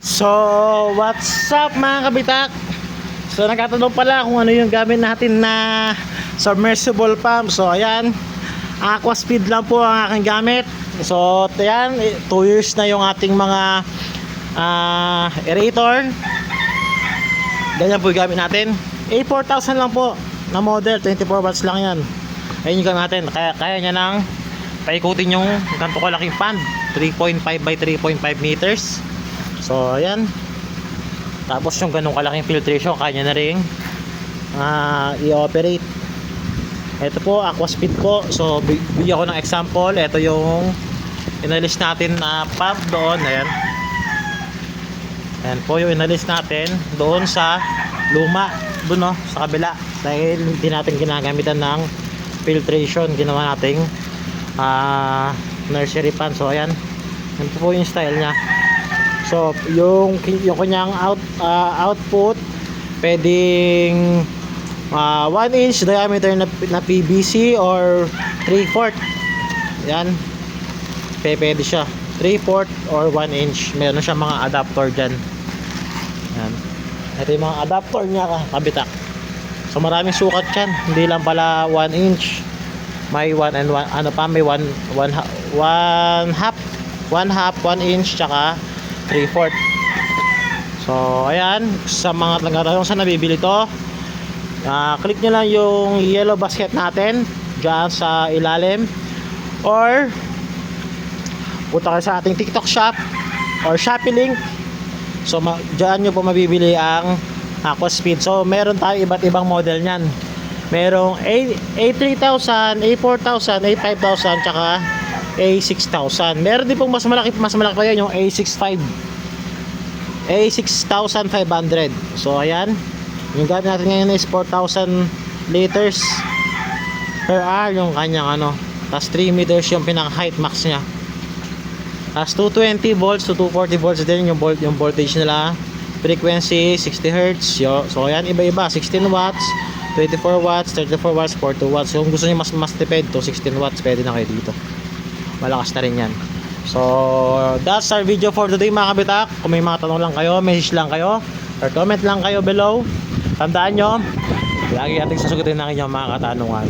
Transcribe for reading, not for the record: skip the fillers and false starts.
So, what's up mga kabitak? So, nagtatanong pala kung ano yung gamit natin na submersible pump. So, ayan, aqua speed lang po ang aking gamit. So, ayan, 2 years na yung ating mga aerator. Ganyan po yung gamit natin. A4000 lang po na model, 24 watts lang yan. Ayun yung gamit natin. Kaya niya nang paikutin yung ganito kalaking pan, 3.5 by 3.5 meters. So ayan, tapos yung ganong kalaking filtration kanya na rin i-operate. Ito po aqua speed ko. So bigyan ko ng example. Ito yung inalis natin na pump doon. Ayan po yung inalis natin doon sa luma, doon sa kabila, dahil hindi natin ginagamitan ng filtration. Ginawa nating nursery pan. So ayan, ito po yung style nya. So yung kanyang output pwedeng 1 inch diameter na PVC or 3/4. Yan, pwede siya 3/4 or 1 inch. Meron siya mga adapter dyan. Yan, ito yung mga adapter nya kabitak. So maraming sukat yan, hindi lang pala 1 inch. May 1 and 1, ano pa, may 1 half 1 inch tsaka 3/4. So ayan, sa mga taga-tanong sa nabibili to, click nyo lang yung yellow basket natin dyan sa ilalim, or punta kayo sa ating TikTok shop or Shopee link. So dyan nyo po mabibili ang aqua speed. So meron tayo iba't ibang model nyan. Merong A3000, A4000, A5000 tsaka A6000. Meron din pong mas malaki pa yan, yung A6500. So ayan, yung gamit natin ngayon is 4000 liters per hour yung kanyang tas 3 meters yung pinaka height max nya. Tas 220 volts to 240 volts din yung voltage nila. Frequency 60 Hz. So ayan, iba-iba, 16 watts, 24 watts, 34 watts, 42 watts. Kung gusto niyo mas tipid to 16 watts, pwede na kayo dito. Malakas na rin yan. So that's our video for today mga kabitak. Kung may mga tanong lang kayo, message lang kayo or comment lang kayo below. Tandaan nyo, lagi natin sasagutin ng inyong mga katanungan.